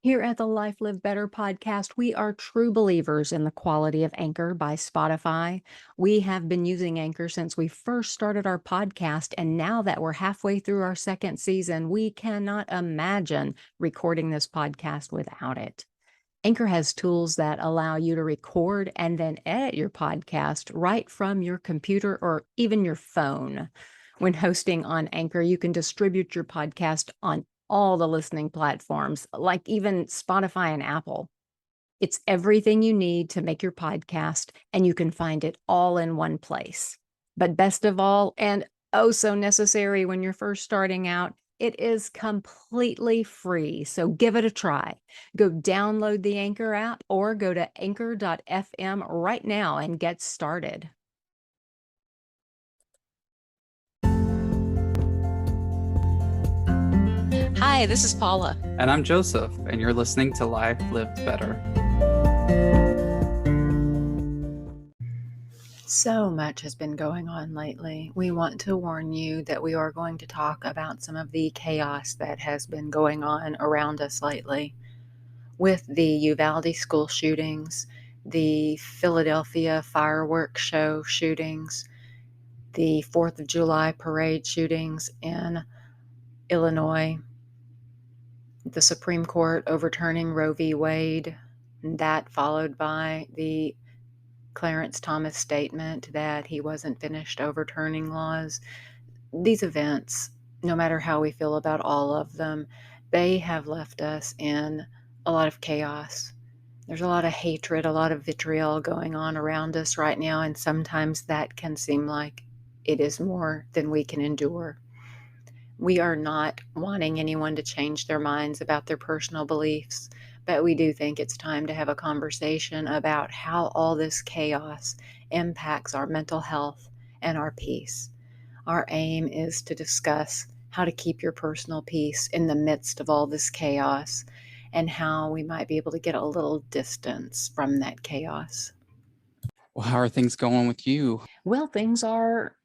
Here at the Life Live Better podcast, we are true believers in the quality of Anchor by Spotify. We have been using Anchor since we first started our podcast, and now that we're halfway through our second season, we cannot imagine recording this podcast without it. Anchor has tools that allow you to record and then edit your podcast right from your computer or even your phone. When hosting on Anchor, you can distribute your podcast on all the listening platforms, like even Spotify and Apple. It's everything you need to make your podcast, and you can find it all in one place. But best of all, and oh so necessary when you're first starting out, it is completely free. So give it a try. Go download the Anchor app or go to anchor.fm right now and get started. Hi, this is Paula. And I'm Joseph, and you're listening to Life Lived Better. So much has been going on lately. We want to warn you that we are going to talk about some of the chaos that has been going on around us lately. With the Uvalde school shootings, the Philadelphia fireworks show shootings, the 4th of July parade shootings in Illinois, the Supreme Court overturning Roe v. Wade, and that followed by the Clarence Thomas statement that he wasn't finished overturning laws. These events, no matter how we feel about all of them, they have left us in a lot of chaos. There's a lot of hatred, a lot of vitriol going on around us right now, and sometimes that can seem like it is more than we can endure. We are not wanting anyone to change their minds about their personal beliefs, but we do think it's time to have a conversation about how all this chaos impacts our mental health and our peace. Our aim is to discuss how to keep your personal peace in the midst of all this chaos and how we might be able to get a little distance from that chaos. Well, how are things going with you? Well, things are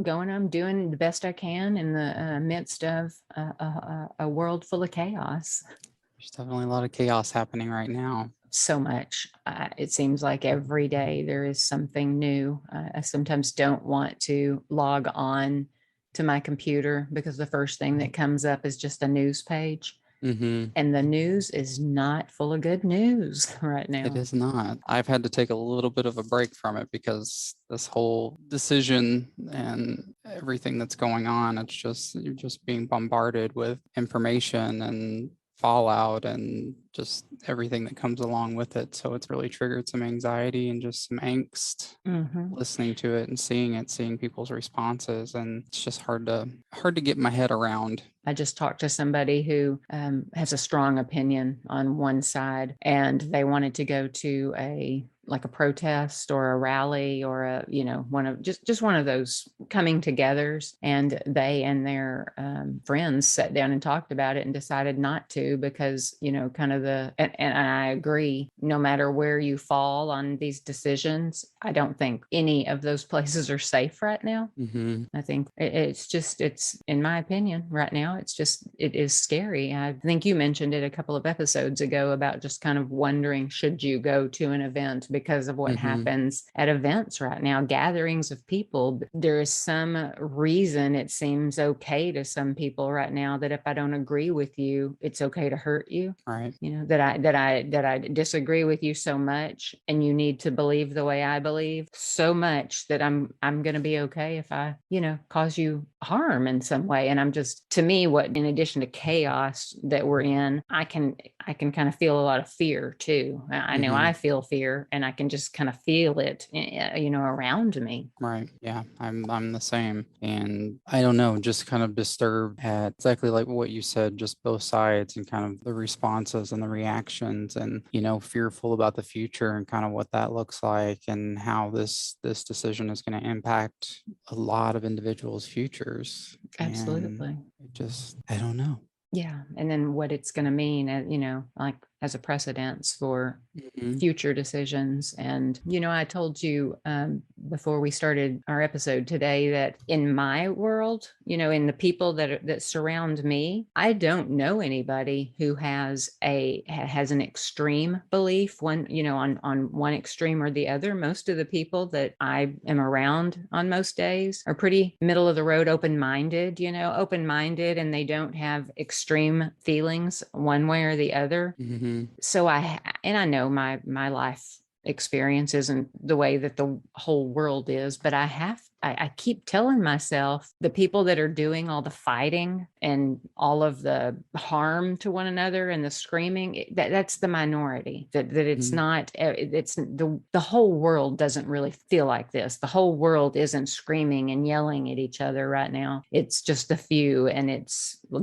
going. I'm doing the best I can in the midst of a world full of chaos. There's definitely a lot of chaos happening right now. So much. It seems like every day there is something new. I sometimes don't want to log on to my computer because the first thing that comes up is just a news page. Mm-hmm. And the news is not full of good news right now. It is not. I've had to take a little bit of a break from it because this whole decision and everything that's going on, you're just being bombarded with information and fallout and just everything that comes along with it. So it's really triggered some anxiety and just some angst listening to it and seeing people's responses. And it's just hard to get my head around. I just talked to somebody who has a strong opinion on one side, and they wanted to go to a protest or a rally or one of just one of those coming togethers, and they and their friends sat down and talked about it and decided not to because kind of and I agree, no matter where you fall on these decisions, I don't think any of those places are safe right now. I think it's in my opinion right now, it is scary. I think you mentioned it a couple of episodes ago about just kind of wondering, should you go to an event because of what happens at events right now, gatherings of people. There is some reason it seems okay to some people right now that if I don't agree with you, it's okay to hurt you. Right. That I disagree with you so much and you need to believe the way I believe so much that I'm going to be okay if I, cause you harm in some way. And I'm just, to me, what, in addition to chaos that we're in, I can kind of feel a lot of fear too. I know I feel fear and I can just kind of feel it, around me. Right. Yeah, I'm the same. And I don't know, just kind of disturbed at exactly like what you said, just both sides and kind of the responses and the reactions and, fearful about the future and kind of what that looks like and how this decision is going to impact a lot of individuals' futures. Absolutely. And I don't know. Yeah. And then what it's going to mean, like as a precedence for Mhm. future decisions. And, I told you before we started our episode today that in my world, in the people that surround me, I don't know anybody who has an extreme belief on one extreme or the other. Most of the people that I am around on most days are pretty middle of the road, open minded, and they don't have extreme feelings one way or the other. Mhm. So I know my life experience isn't the way that the whole world is, but I keep telling myself the people that are doing all the fighting and all of the harm to one another and the screaming, that's the minority. That it's Mhm. not, it's the whole world doesn't really feel like this. The whole world isn't screaming and yelling at each other right now. It's just a few, and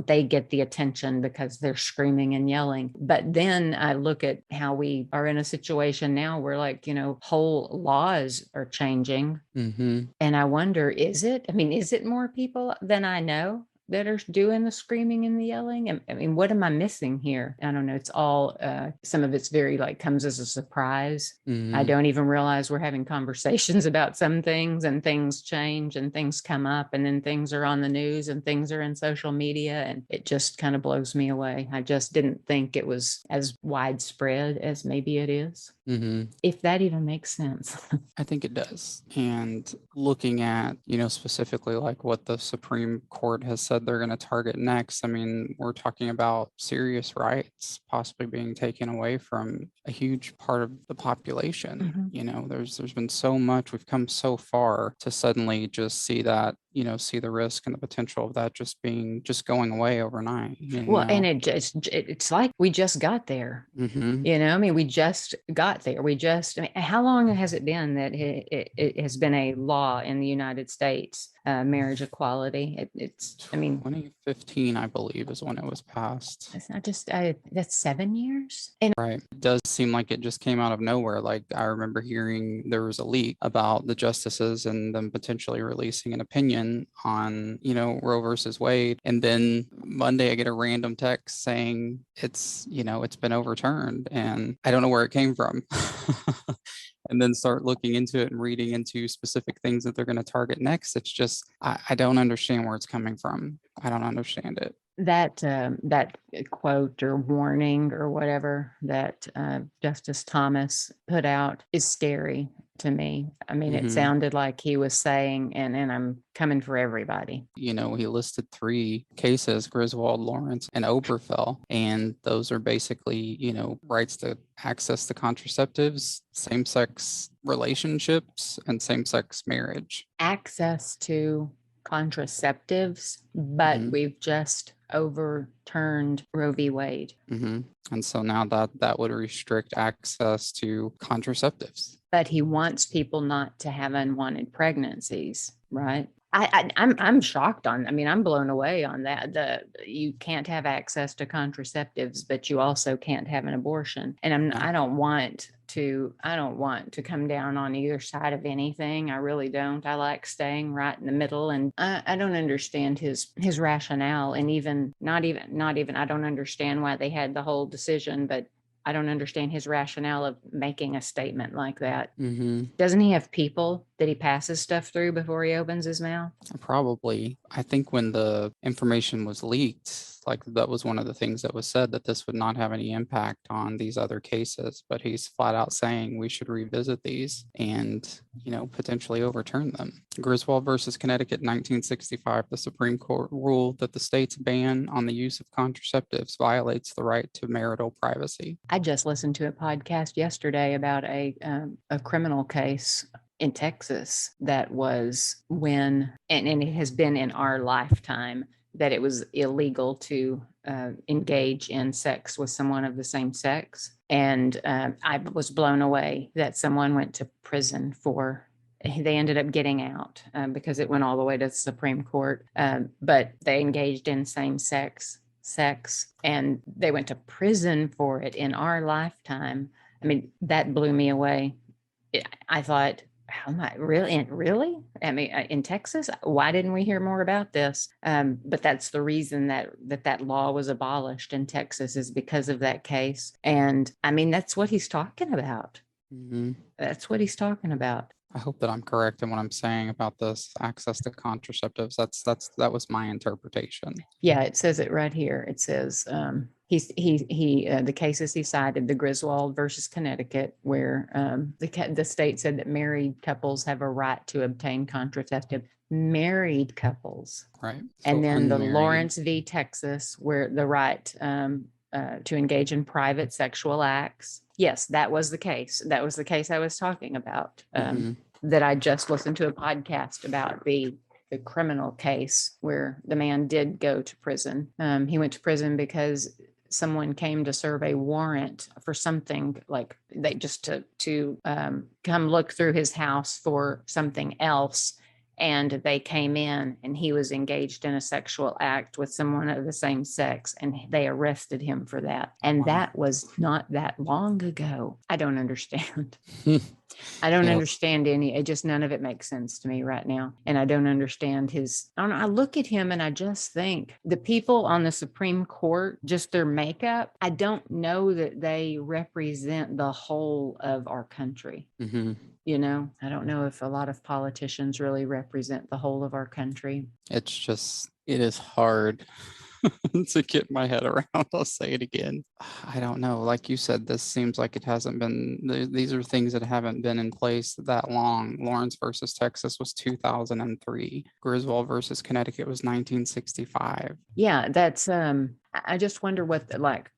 they get the attention because they're screaming and yelling. But then I look at how we are in a situation now where, like, whole laws are changing. Mhm. And I wonder, is it more people than I know that are doing the screaming and the yelling? I mean, what am I missing here? I don't know. It's all, some of it's very like comes as a surprise. I Mhm. don't even realize we're having conversations about some things, and things change and things come up, and then things are on the news and things are in social media, and it just kind of blows me away. I just didn't think it was as widespread as maybe it is, Mhm. if that even makes sense. I think it does. And looking at, specifically like what the Supreme Court has said they're going to target next, I mean, we're talking about serious rights possibly being taken away from a huge part of the population. Mhm. There's been so much, we've come so far to suddenly just see that, see the risk and the potential of that just going away overnight, Well, and it's like we just got there. Mm-hmm. I mean, we just got there. I mean, how long has it been that it has been a law in the United States, marriage equality? I mean, 2015, I believe, is when it was passed. it's not just, that's 7 years. And Right. It does seem like it just came out of nowhere. Like I remember hearing there was a leak about the justices and them potentially releasing an opinion on, Roe versus Wade. And then Monday I get a random text saying it's been overturned. And I don't know where it came from. And then start looking into it and reading into specific things that they're going to target next. It's just I don't understand where it's coming from. I don't understand it. that quote or warning or whatever that Justice Thomas put out is scary to me. I mean, it Hmm. sounded like he was saying, and I'm coming for everybody. He listed three cases: Griswold, Lawrence, and Oberfell. And those are basically, rights to access to contraceptives, same sex relationships, and same sex marriage. Access to contraceptives, but Hmm. we've just overturned Roe v. Wade. Hmm. And so now that would restrict access to contraceptives. But he wants people not to have unwanted pregnancies, right? I'm shocked on. I mean, I'm blown away on that. You can't have access to contraceptives, but you also can't have an abortion. And Yeah. I don't want to come down on either side of anything. I really don't. I like staying right in the middle, and I don't understand his rationale. And even not even I don't understand why they had the whole decision, but I don't understand his rationale of making a statement like that. Hmm. Doesn't he have people that he passes stuff through before he opens his mouth? Probably. I think when the information was leaked, like that was one of the things that was said, that this would not have any impact on these other cases. But he's flat out saying we should revisit these and, potentially overturn them. Griswold versus Connecticut, 1965, the Supreme Court ruled that the state's ban on the use of contraceptives violates the right to marital privacy. I just listened to a podcast yesterday about a criminal case in Texas that was and it has been in our lifetime, that it was illegal to engage in sex with someone of the same sex. And I was blown away that someone went to prison for. They ended up getting out because it went all the way to the Supreme Court. But they engaged in same sex, and they went to prison for it in our lifetime. I mean, that blew me away. I thought, I'm not really, really. I mean, in Texas, why didn't we hear more about this? But that's the reason that law was abolished in Texas, is because of that case. And I mean, that's what he's talking about. Mhm. That's what he's talking about. I hope that I'm correct in what I'm saying about this access to contraceptives. That was my interpretation. Yeah, it says it right here. It says the cases he cited, the Griswold versus Connecticut, where the state said that married couples have a right to obtain contraceptive. Married couples. Right. And So then the unmarried. Lawrence v. Texas, where the right to engage in private sexual acts. Yes, that was the case. That was the case I was talking about. Mhm. That I just listened to a podcast about the criminal case where the man did go to prison. He went to prison because someone came to serve a warrant for something, like they just to come look through his house for something else. And they came in and he was engaged in a sexual act with someone of the same sex, and they arrested him for that. And Wow. that was not that long ago. I don't understand. I don't Yeah. understand it just, none of it makes sense to me right now. And I don't understand I don't know, I look at him and I just think the people on the Supreme Court, just their makeup, I don't know that they represent the whole of our country. Mhm. I don't know if a lot of politicians really represent the whole of our country. It is hard to get my head around. I'll say it again. I don't know. Like you said, this seems like it hasn't been, these are things that haven't been in place that long. Lawrence versus Texas was 2003. Griswold versus Connecticut was 1965. Yeah, that's I just wonder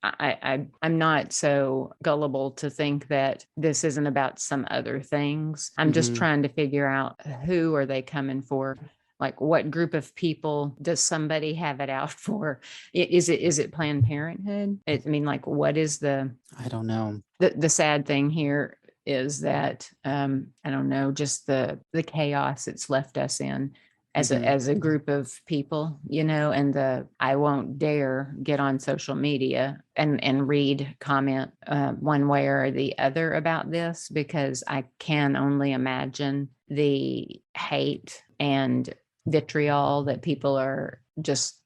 I'm not so gullible to think that this isn't about some other things. I'm just Mhm. trying to figure out, who are they coming for? Like, what group of people does somebody have it out for? Is it Planned Parenthood? I mean, like, what is I don't know. the sad thing here is that I don't know, just the chaos it's left us in as Mhm. a group of people, and I won't dare get on social media and read comment one way or the other about this, because I can only imagine the hate and vitriol that people are just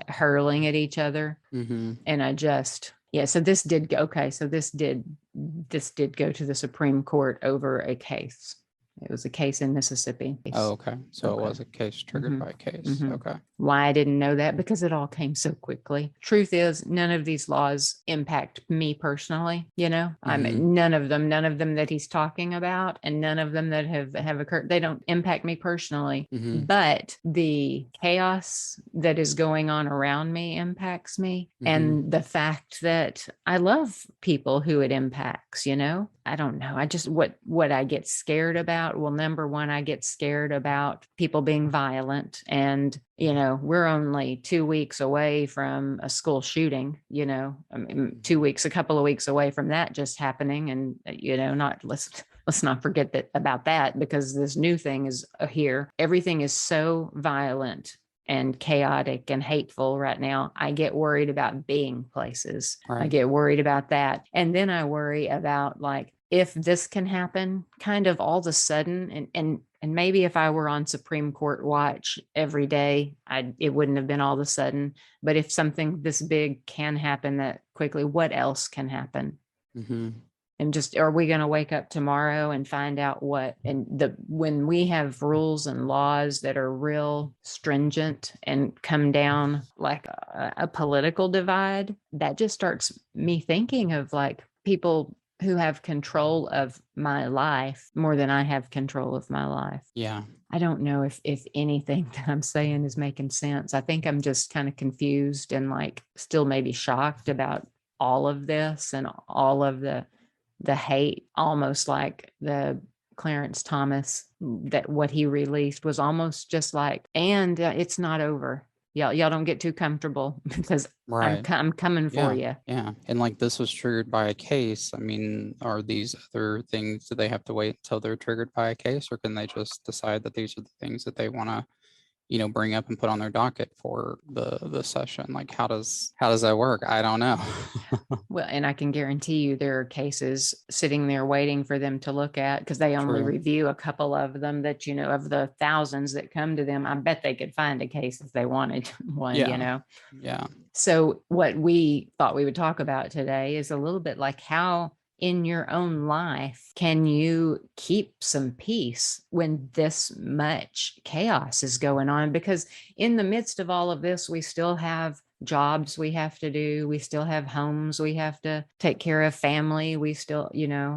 hurling at each other. Mhm. And so this did go, okay, so this did go to the Supreme Court over a case. It was a case in Mississippi. Oh, okay. So it Okay. was a case triggered Mhm. by a case. Mhm. Okay. Why I didn't know that? Because it all came so quickly. Truth is, none of these laws impact me personally. I Mhm. mean, none of them that he's talking about, and none of them that have occurred. They don't impact me personally. Mhm. But the chaos that is going on around me impacts me. Mhm. And the fact that I love people who it impacts, I don't know. I just, what I get scared about, well, number one, I get scared about people being violent. And, we're only 2 weeks away from a school shooting, I mean, 2 weeks, a couple of weeks away from that just happening. And, let's not forget about that, because this new thing is here. Everything is so violent and chaotic and hateful right now. I get worried about being places. Right. I get worried about that. And then I worry about, like, if this can happen kind of all of a sudden, and maybe if I were on Supreme Court watch every day, it wouldn't have been all of a sudden. But if something this big can happen that quickly, what else can happen? Mhm. And just, are we going to wake up tomorrow and find out what? And when we have rules and laws that are real stringent and come down like a political divide, that just starts me thinking of, like, people who have control of my life more than I have control of my life. Yeah. I don't know if anything that I'm saying is making sense. I think I'm just kind of confused and, like, still maybe shocked about all of this and all of the hate, almost like the Clarence Thomas, that what he released was almost just like, and it's not over. Y'all don't get too comfortable, because Right. I'm coming for you. Yeah. And like this was triggered by a case. I mean, are these other things, do they have to wait until they're triggered by a case, or can they just decide that these are the things that they want to bring up and put on their docket for the session. Like, how does that work? I don't know. Well, and I can guarantee you there are cases sitting there waiting for them to look at, because they only True. review a couple of them that, of the thousands that come to them. I bet they could find a case if they wanted one, Yeah. Yeah. So what we thought we would talk about today is a little bit like, how in your own life can you keep some peace when this much chaos is going on? Because in the midst of all of this, we still have jobs we have to do. We still have homes we have to take care of, family we still,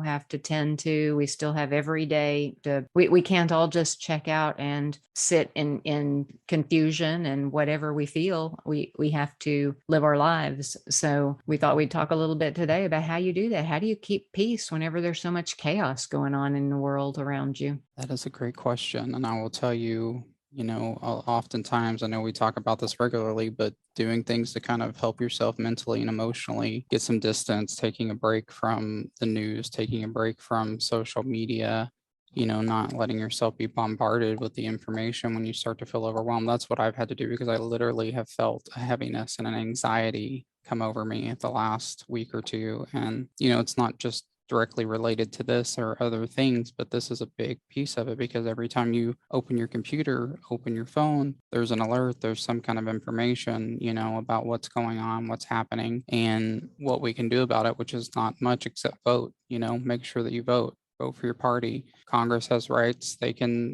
have to tend to. We still have every day to, we can't all just check out and sit in confusion and whatever we feel. We have to live our lives. So we thought we'd talk a little bit today about how you do that. How do you keep peace whenever there's so much chaos going on in the world around you? That is a great question. And I will tell you, oftentimes, I know we talk about this regularly, but doing things to kind of help yourself mentally and emotionally get some distance, taking a break from the news, taking a break from social media, not letting yourself be bombarded with the information when you start to feel overwhelmed. That's what I've had to do, because I literally have felt a heaviness and an anxiety come over me at the last week or two. And, it's not just directly related to this or other things, but this is a big piece of it, because every time you open your computer, open your phone, there's an alert, there's some kind of information, about what's going on, what's happening, and what we can do about it, which is not much except vote. Make sure that you vote for your party. Congress has rights. They can,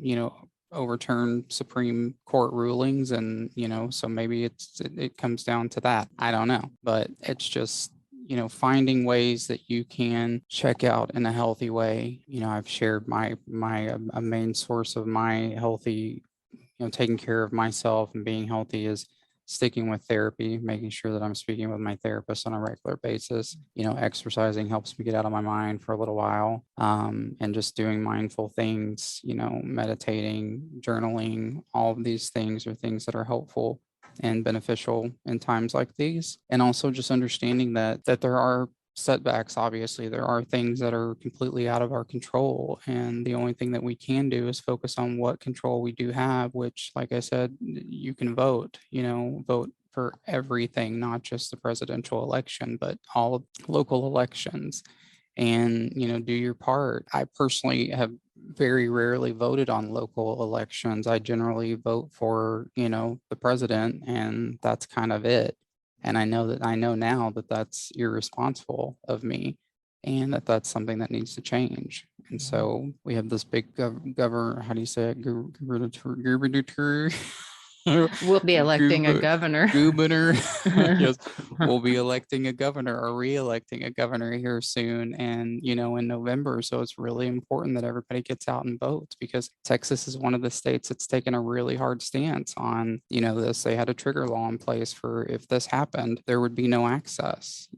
overturn Supreme Court rulings, and so maybe it comes down to that. I don't know, but it's just finding ways that you can check out in a healthy way. I've shared my a main source of my healthy, taking care of myself and being healthy is sticking with therapy, making sure that I'm speaking with my therapist on a regular basis. Exercising helps me get out of my mind for a little while, and just doing mindful things, meditating, journaling, all of these things are things that are helpful and beneficial in times like these. And also just understanding that there are setbacks. Obviously, there are things that are completely out of our control, and the only thing that we can do is focus on what control we do have, which, like I said, you can vote, vote for everything, not just the presidential election, but all local elections, and do your part. I personally have very rarely voted on local elections. I generally vote for the president, and that's kind of it. And I know now that that's irresponsible of me, and that that's something that needs to change. And so we have this big governor, how do you say it, gubernatorial. We'll be electing a governor. Governor. Yes, we'll be electing a governor or re-electing a governor here soon, and in November. So it's really important that everybody gets out and votes, because Texas is one of the states that's taken a really hard stance on this. They had a trigger law in place for, if this happened, there would be no access.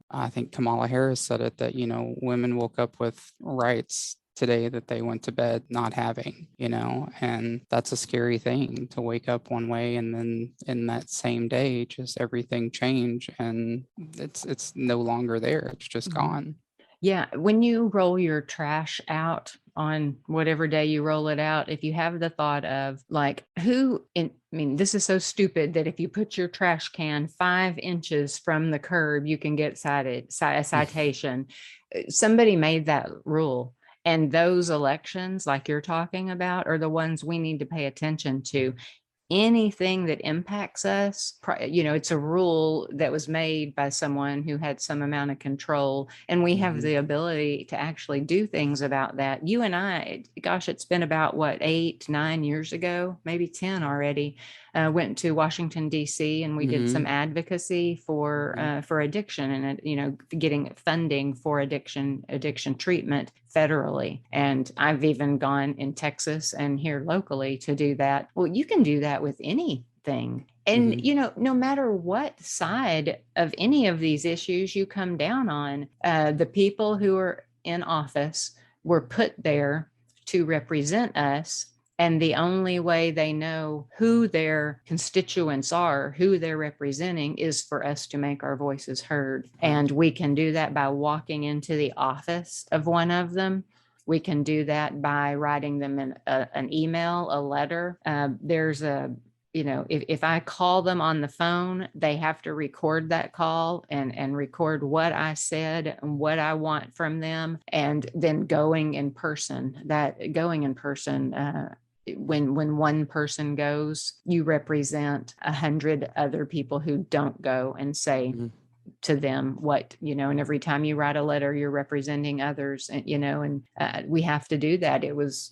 I think Kamala Harris said it, that women woke up with rights today that they went to bed not having, and that's a scary thing, to wake up one way and then in that same day just everything change, and it's no longer there. It's just gone. Yeah, when you roll your trash out on whatever day you roll it out, if you have the thought of like, this is so stupid that if you put your trash can 5 inches from the curb, you can get a citation. Somebody made that rule. And those elections, like you're talking about, are the ones we need to pay attention to. Anything that impacts us, it's a rule that was made by someone who had some amount of control, and we have the ability to actually do things about that. You and I, gosh, it's been about 8-9 years ago, maybe 10 already. Went to Washington, D.C., and we did some advocacy for addiction, and getting funding for addiction treatment federally. And I've even gone in Texas and here locally to do that. Well, you can do that with anything. And, no matter what side of any of these issues you come down on, the people who are in office were put there to represent us. And the only way they know who their constituents are, who they're representing, is for us to make our voices heard. And we can do that by walking into the office of one of them We can do that by writing them in an email, a letter. There's a if I call them on the phone, they have to record that call and record what I said and what I want from them. And then going in person, when one person goes, you represent 100 other people who don't go, and say to them what, and every time you write a letter, you're representing others, and we have to do that. It was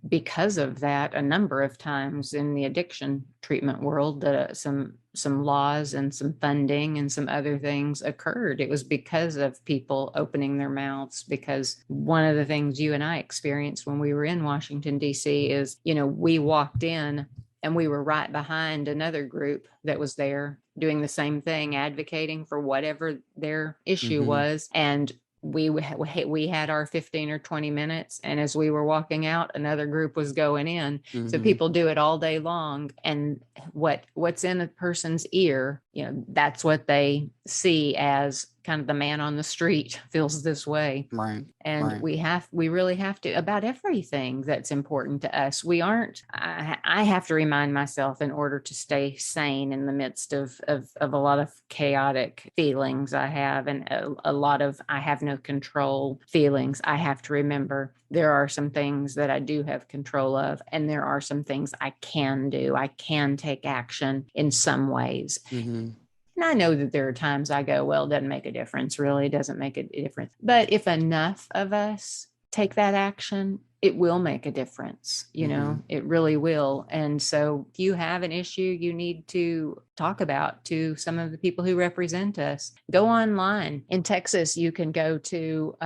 because of that a number of times in the addiction treatment world that some laws and some funding and some other things occurred. It was because of people opening their mouths, because one of the things you and I experienced when we were in Washington, D.C. is, we walked in and we were right behind another group that was there doing the same thing, advocating for whatever their issue was. And we had our 15 or 20 minutes. And as we were walking out, another group was going in. So people do it all day long. And what's in a person's ear, that's what they see as kind of the man on the street feels this way. Right. And we really have to, about everything that's important to us. I have to remind myself, in order to stay sane in the midst of a lot of chaotic feelings I have, and a lot of I have no control feelings, I have to remember there are some things that I do have control of, and there are some things I can do. I can take action in some ways. And I know that there are times I go, well, it doesn't make a difference. Really, it doesn't make a difference. But if enough of us take that action, it will make a difference. It really will. And so if you have an issue you need to talk about to some of the people who represent us, go online. In Texas, you can go to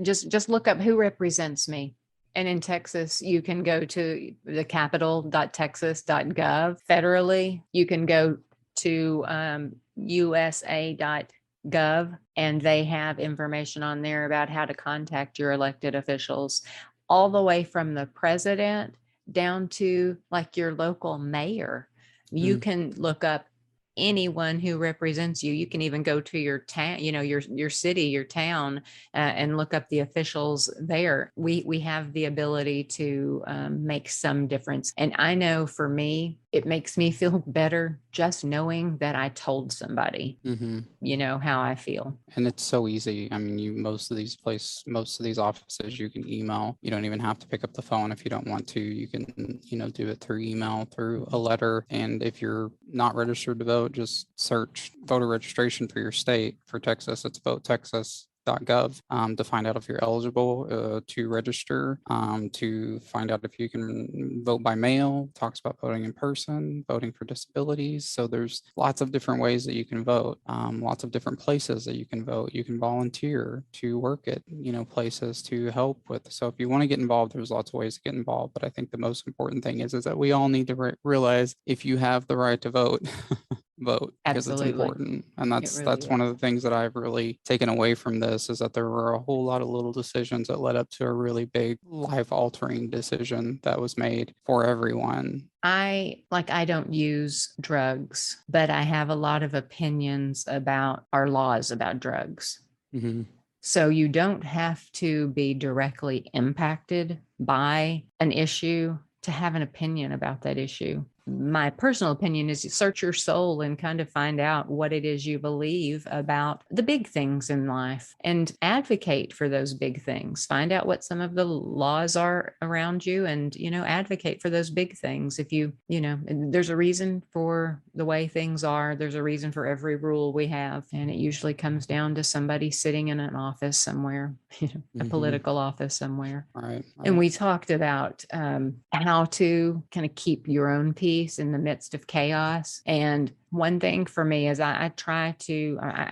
just look up who represents me. And in Texas, you can go to the capital.texas.gov. Federally, you can go to USA.gov, and they have information on there about how to contact your elected officials, all the way from the president down to like your local mayor. You can look up anyone who represents you. You can even go to your town, your city, your town, and look up the officials there. We have the ability to make some difference. And I know for me, it makes me feel better just knowing that I told somebody, how I feel. And it's so easy. I mean, most of these offices, you can email. You don't even have to pick up the phone if you don't want to. You can, do it through email, through a letter. And if you're not registered to vote, just search voter registration for your state. For Texas, it's votetexas.gov to find out if you're eligible to register, to find out if you can vote by mail. Talks about voting in person, voting for disabilities. So there's lots of different ways that you can vote, lots of different places that you can vote. You can volunteer to work at, places to help with. So if you want to get involved, there's lots of ways to get involved. But I think the most important thing is that we all need to realize if you have the right to vote, vote, because it's important. And that's one of the things that I've really taken away from this, is that there were a whole lot of little decisions that led up to a really big life altering decision that was made for everyone. I don't use drugs, but I have a lot of opinions about our laws about drugs. So you don't have to be directly impacted by an issue to have an opinion about that issue. My personal opinion is you search your soul and kind of find out what it is you believe about the big things in life, and advocate for those big things. Find out what some of the laws are around you, and, advocate for those big things. If there's a reason for the way things are, there's a reason for every rule we have. And it usually comes down to somebody sitting in an office somewhere, a political office somewhere. Right. And we talked about how to kind of keep your own peace in the midst of chaos. And one thing for me is I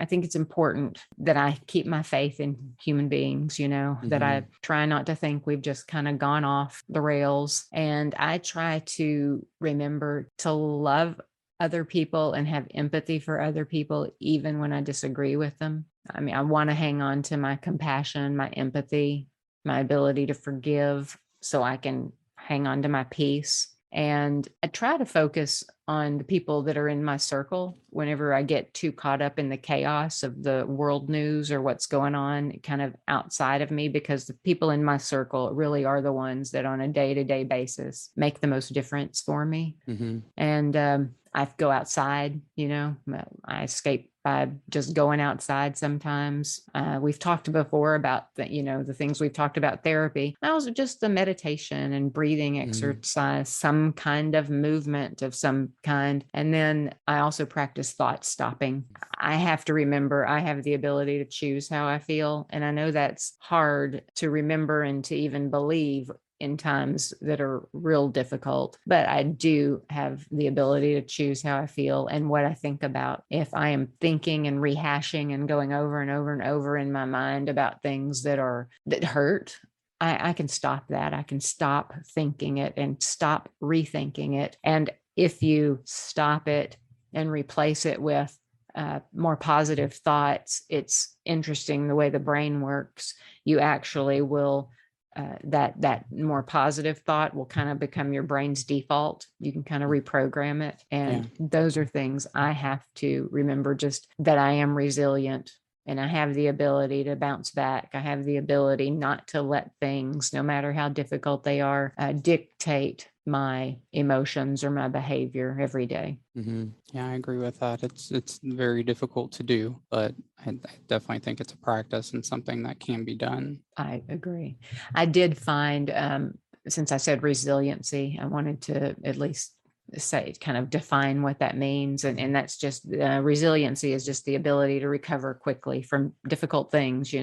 think it's important that I keep my faith in human beings, that I try not to think we've just kind of gone off the rails. And I try to remember to love other people and have empathy for other people, even when I disagree with them. I mean, I want to hang on to my compassion, my empathy, my ability to forgive, so I can hang on to my peace. And I try to focus on the people that are in my circle whenever I get too caught up in the chaos of the world news or what's going on kind of outside of me, because the people in my circle really are the ones that on a day-to-day basis make the most difference for me. Mm-hmm. And I go outside, I escape by just going outside sometimes. We've talked before about the things we've talked about therapy. Also just the meditation and breathing exercise, some kind of movement of some kind. And then I also practice thought stopping. I have to remember I have the ability to choose how I feel. And I know that's hard to remember and to even believe in times that are real difficult, but I do have the ability to choose how I feel and what I think about. If I am thinking and rehashing and going over and over and over in my mind about things that hurt, I can stop that. I can stop thinking it and stop rethinking it. And if you stop it and replace it with more positive thoughts, it's interesting the way the brain works. You actually will that more positive thought will kind of become your brain's default. You can kind of reprogram it. And those are things I have to remember, just that I am resilient and I have the ability to bounce back. I have the ability not to let things, no matter how difficult they are, dictate my emotions or my behavior every day. Mm-hmm. Yeah, I agree with that. It's very difficult to do, but I definitely think it's a practice and something that can be done. I agree. I did find, since I said resiliency, I wanted to at least say, kind of define what that means. And that's just resiliency is just the ability to recover quickly from difficult things.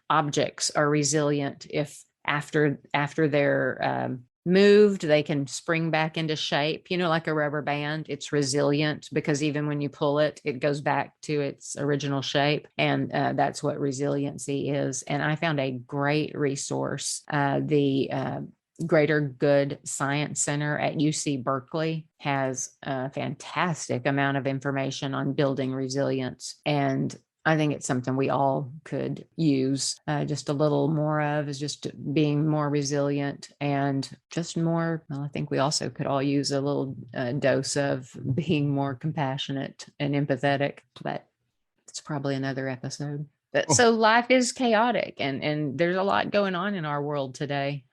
Objects are resilient if after they're moved, they can spring back into shape, like a rubber band. It's resilient because even when you pull it, it goes back to its original shape. And that's what resiliency is. And I found a great resource. The Greater Good Science Center at UC Berkeley has a fantastic amount of information on building resilience. And I think it's something we all could use just a little more of, is just being more resilient and just more. Well, I think we also could all use a little dose of being more compassionate and empathetic, but it's probably another episode. But so life is chaotic and there's a lot going on in our world today.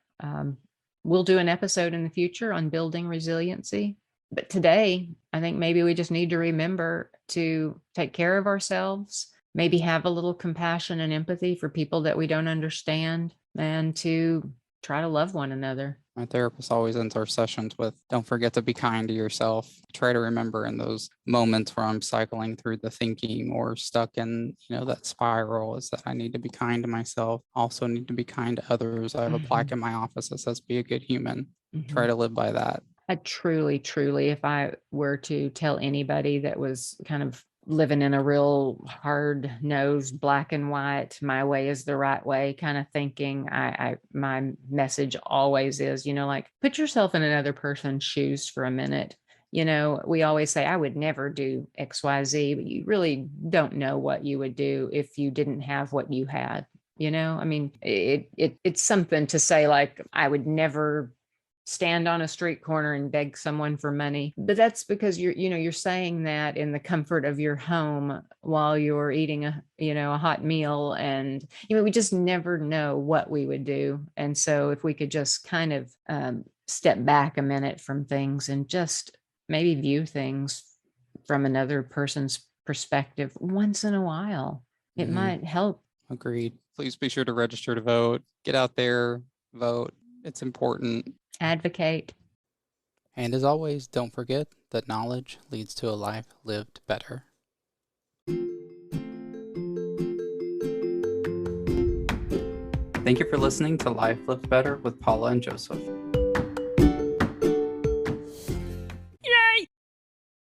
We'll do an episode in the future on building resiliency. But today, I think maybe we just need to remember to take care of ourselves, maybe have a little compassion and empathy for people that we don't understand, and to try to love one another. My therapist always ends our sessions with, don't forget to be kind to yourself. Try to remember in those moments where I'm cycling through the thinking or stuck in, that spiral, is that I need to be kind to myself. Also need to be kind to others. I have a plaque in my office that says, be a good human. Try to live by that. I truly, if I were to tell anybody that was kind of living in a real hard-nosed, black and white, my way is the right way kind of thinking, my message always is, put yourself in another person's shoes for a minute. We always say, I would never do XYZ, but you really don't know what you would do if you didn't have what you had. It's something to say, like, I would never stand on a street corner and beg someone for money, but that's because you're saying that in the comfort of your home while you're eating a hot meal. And we just never know what we would do. And so if we could just kind of step back a minute from things and just maybe view things from another person's perspective once in a while, it might help. Agreed. Please be sure to register to vote. Get out there, vote. It's important. Advocate. And as always, don't forget that knowledge leads to a life lived better. Thank you for listening to Life Lived Better with Paula and Joseph.